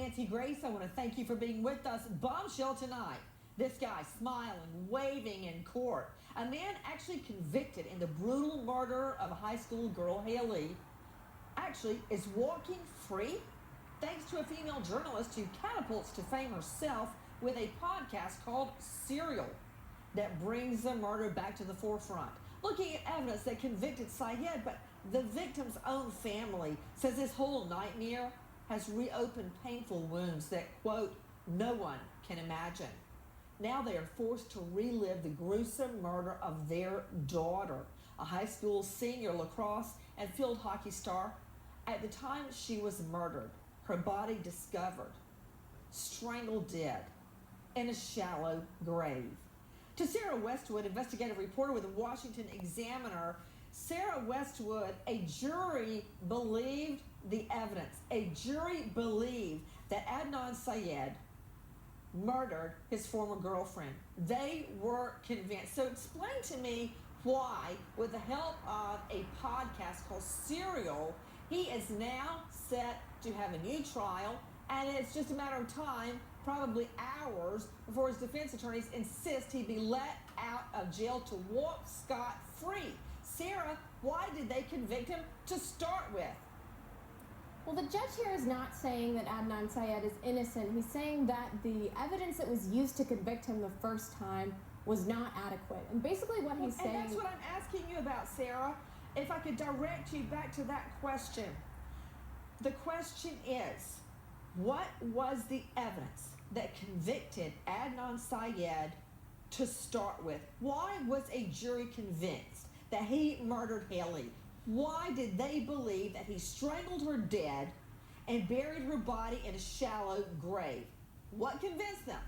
Nancy Grace. I want to thank you for being with us. Bombshell tonight. This guy smiling, waving in court. A man actually convicted in the brutal murder of a high school girl, Haley, actually is walking free thanks to a female journalist who catapults to fame herself with a podcast called Serial that brings the murder back to the forefront. Looking at evidence that convicted Syed, but the victim's own family says this whole nightmare has reopened painful wounds that, quote, no one can imagine. Now they are forced to relive the gruesome murder of their daughter, a high school senior lacrosse and field hockey star. At the time she was murdered, her body discovered, strangled dead in a shallow grave. To Sarah Westwood, investigative reporter with the Washington Examiner. Sarah Westwood, a jury believed the evidence. A jury believed that Adnan Syed murdered his former girlfriend. They were convinced. So explain to me why, with the help of a podcast called Serial, he is now set to have a new trial, and it's just a matter of time, probably hours, before his defense attorneys insist he be let out of jail to walk scot-free. Sarah, why did they convict him to start with? Well, the judge here is not saying that Adnan Syed is innocent. He's saying that the evidence that was used to convict him the first time was not adequate. And basically what he's saying... And that's what I'm asking you about, Sarah. If I could direct you back to that question. The question is, what was the evidence that convicted Adnan Syed to start with? Why was a jury convinced that he murdered Haley? Why did they believe that he strangled her dead and buried her body in a shallow grave? What convinced them?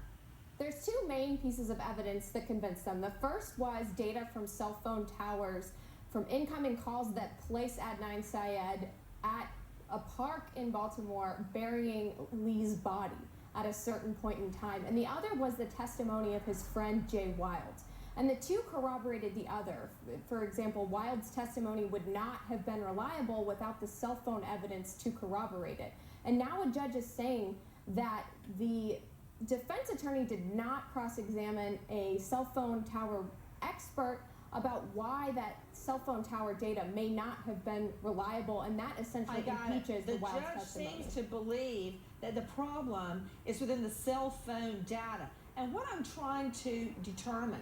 There's two main pieces of evidence that convinced them. The first was data from cell phone towers from incoming calls that placed Adnan Syed at a park in Baltimore burying Lee's body at a certain point in time. And the other was the testimony of his friend Jay Wilds. And the two corroborated the other. For example, Wilds' testimony would not have been reliable without the cell phone evidence to corroborate it. And now a judge is saying that the defense attorney did not cross-examine a cell phone tower expert about why that cell phone tower data may not have been reliable, and that essentially impeaches the Wilds testimony. The judge seems to believe that the problem is within the cell phone data. And what I'm trying to determine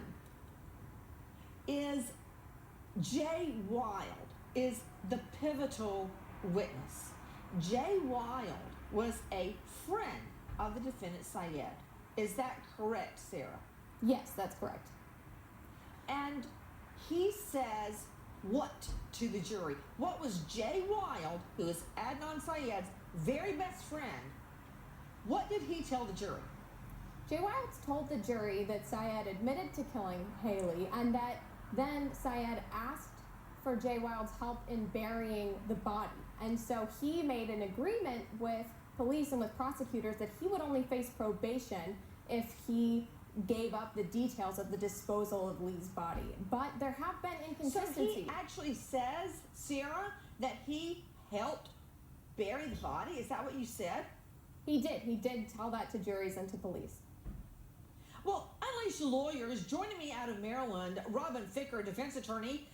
is Jay Wild is the pivotal witness. Jay Wild was a friend of the defendant Syed. Is that correct, Sarah? Yes, that's correct. And he says what to the jury? What was Jay Wild, who is Adnan Syed's very best friend, what did he tell the jury? Jay Wilds told the jury that Syed admitted to killing Haley and that then Syed asked for Jay Wilds' help in burying the body. And so he made an agreement with police and with prosecutors that he would only face probation if he gave up the details of the disposal of Lee's body. But there have been inconsistencies. So he actually says, Sarah, that he helped bury the body? Is that what you said? He did. He did tell that to juries and to police. Well, unleashed lawyers joining me out of Maryland, Robin Ficker, defense attorney,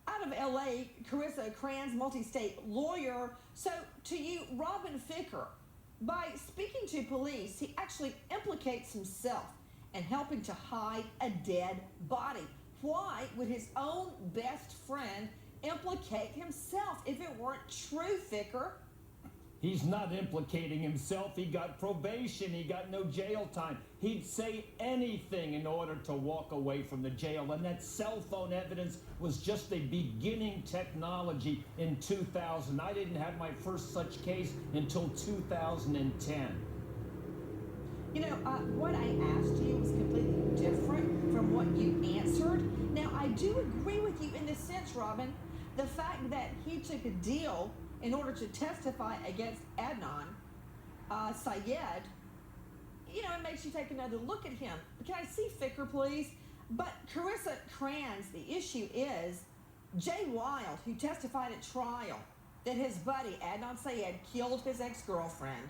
out of L.A., Carissa Kranz, multi-state lawyer. So to you, Robin Ficker, by speaking to police, he actually implicates himself in helping to hide a dead body. Why would his own best friend implicate himself if it weren't true, Ficker? He's not implicating himself. He got probation. He got no jail time. He'd say anything in order to walk away from the jail. And that cell phone evidence was just a beginning technology in 2000. I didn't have my first such case until 2010. You know, what I asked you was completely different from what you answered. Now, I do agree with you in this sense, Robin. The fact that he took a deal in order to testify against Adnan Syed, you know, it makes you take another look at him. Can I see Ficker, please? But Carissa Kranz, the issue is Jay Wild, who testified at trial that his buddy Adnan Syed killed his ex-girlfriend,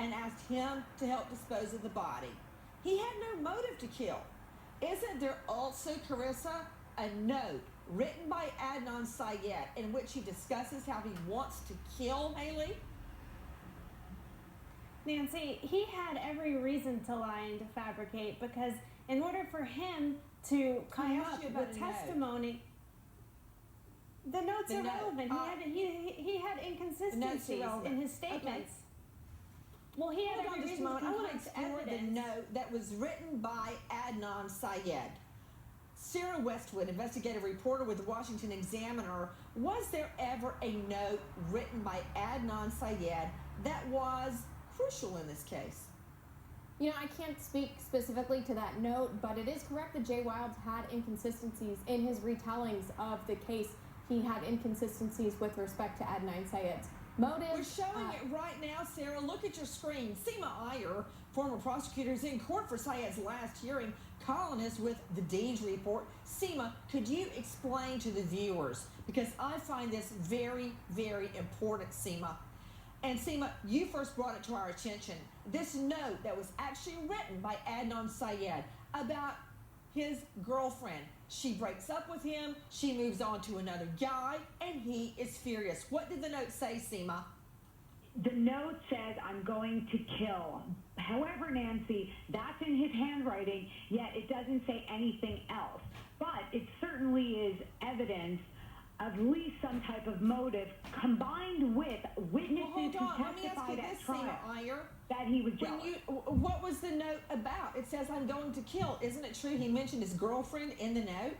and asked him to help dispose of the body. He had no motive to kill. Isn't there also, Carissa, a note written by Adnan Syed in which he discusses how he wants to kill Haley? Nancy, he had every reason to lie and to fabricate, because in order for him to come up with testimony, the note's irrelevant. He had inconsistencies in his statements. Okay. Well, he had Hold on every just a reason moment. to I come want to up with explore the evidence. note that was written by Adnan Syed. Sarah Westwood, investigative reporter with the Washington Examiner, was there ever a note written by Adnan Syed that was crucial in this case? You know, I can't speak specifically to that note, but it is correct that Jay Wilds had inconsistencies in his retellings of the case. He had inconsistencies with respect to Adnan Syed's motive. We're showing it right now, Sarah. Look at your screen. Seema Iyer, former prosecutor, is in court for Syed's last hearing, columnist with the Dean's Report. Seema, could you explain to the viewers, because I find this very, very important, Seema. And Seema, you first brought it to our attention. This note that was actually written by Adnan Syed about his girlfriend. She breaks up with him, she moves on to another guy, and he is furious. What did the note say, Seema? The note says, "I'm going to kill." However, Nancy, that's in his handwriting, yet it doesn't say anything else. But it certainly is evidence of at least some type of motive, combined with witnesses who testified at trial that he was jealous. What was the note about? It says, "I'm going to kill." Isn't it true he mentioned his girlfriend in the note?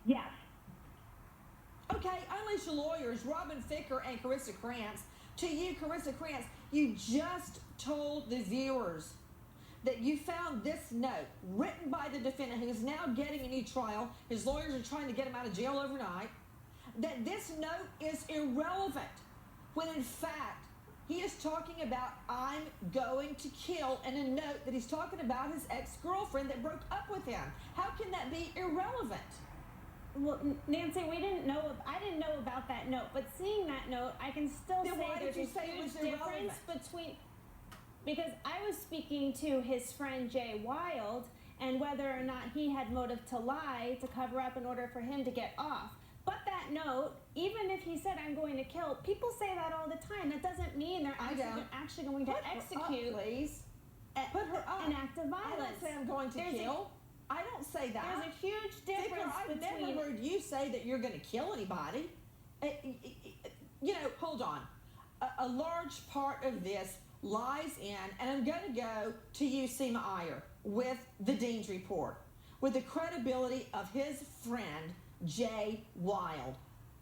Yes. Okay, unleash your lawyers, Robin Ficker and Carissa Krantz. To you, Carissa Krantz, you just told the viewers that you found this note written by the defendant, who is now getting a new trial. His lawyers are trying to get him out of jail overnight. That this note is irrelevant, when in fact he is talking about "I'm going to kill" in a note that he's talking about his ex-girlfriend that broke up with him. How can that be irrelevant? Well, Nancy, I didn't know about that note, but seeing that note, I can still Then say why did there's you a say it was huge difference between, because I was speaking to his friend Jay Wild and whether or not he had motive to lie to cover up in order for him to get off. But that note, even if he said "I'm going to kill," people say that all the time. That doesn't mean they're actually going to execute Put her up. an act of violence. I don't say "I'm going to kill." I don't say that. There's a huge difference I've between... never heard you say that you're going to kill anybody. You know, hold on. A large part of this lies in, and I'm going to go to you, Seema Iyer, with the Dean's Report, with the credibility of his friend, Jay Wild.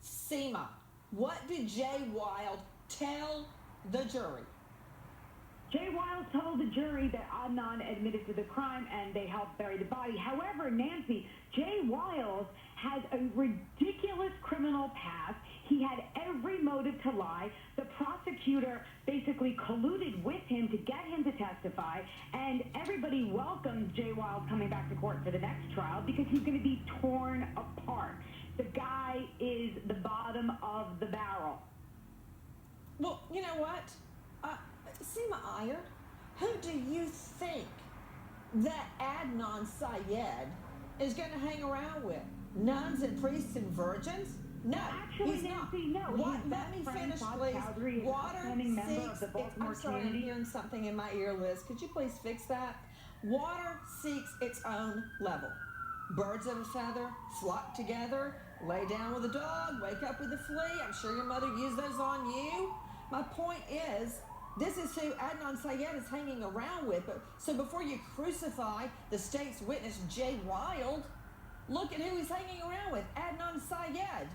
Seema, what did Jay Wild tell the jury? Jay Wild told the jury that Adnan admitted to the crime and they helped bury the body. However, Nancy, Jay Wild has a ridiculous criminal past. He had every motive to lie. The prosecutor basically colluded with him to get him to testify, and everybody welcomes Jay Wild coming back to court for the next trial because he's going to be torn apart. The guy is the bottom of the barrel. Well, you know what? Seema Iyer, who do you think that Adnan Syed is going to hang around with? Nuns and priests and virgins? No, actually, he's Nancy, not. No. What? Let me finish, please. Water seeks. I'm sorry, I'm hearing something in my ear, Liz. Could you please fix that? Water seeks its own level. Birds of a feather flock together. Lay down with a dog. Wake up with a flea. I'm sure your mother used those on you. My point is, this is who Adnan Syed is hanging around with. So before you crucify the state's witness, Jay Wild, look at who he's hanging around with, Adnan Syed.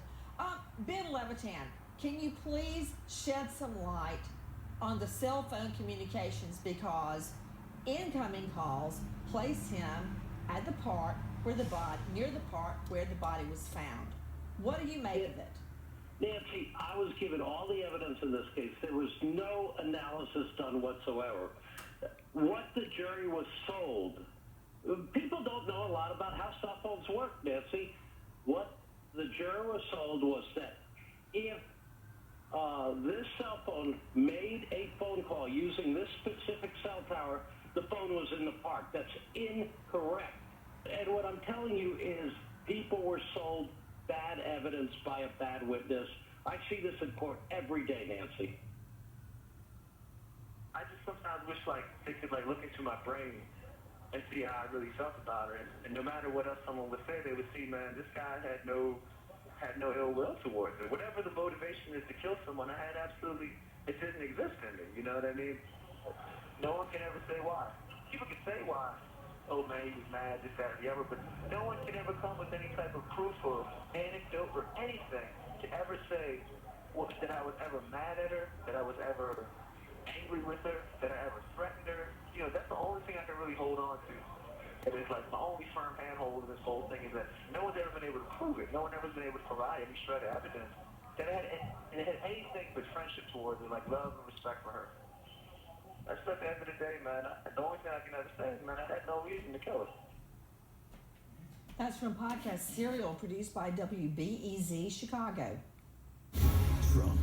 Ben Levitan, can you please shed some light on the cell phone communications, because incoming calls place him at the part where near the part where the body was found. What do you make of it? Nancy, I was given all the evidence in this case. There was no analysis done whatsoever. What the jury was sold, people don't know a lot about how cell phones work, Nancy. What the jury was sold was that if This cell phone made a phone call using this specific cell tower. The phone was in the park. That's incorrect. And what I'm telling you is people were sold bad evidence by a bad witness. I see this in court every day, Nancy. I just sometimes wish they could look into my brain and see how I really felt about her. And no matter what else someone would say, they would see, man, this guy had no ill will towards her. Whatever the motivation is to kill someone, it didn't exist in me. You know what I mean? No one can ever say why. People can say why. Oh man, he was mad, this, that, or the other, but no one can ever come with any type of proof or anecdote or anything to ever say that I was ever mad at her, that I was ever angry with her, that I ever threatened her. You know, that's the only thing I can really hold on to. And it's my only firm handhold in this whole thing is that no one's ever been able to prove it. No one ever been able to provide any shred of evidence that it had anything but friendship towards her, love and respect for her. That's at the end of the day, man. The only thing I can ever say is, man, I had no reason to kill her. That's from podcast Serial, produced by WBEZ Chicago. Trump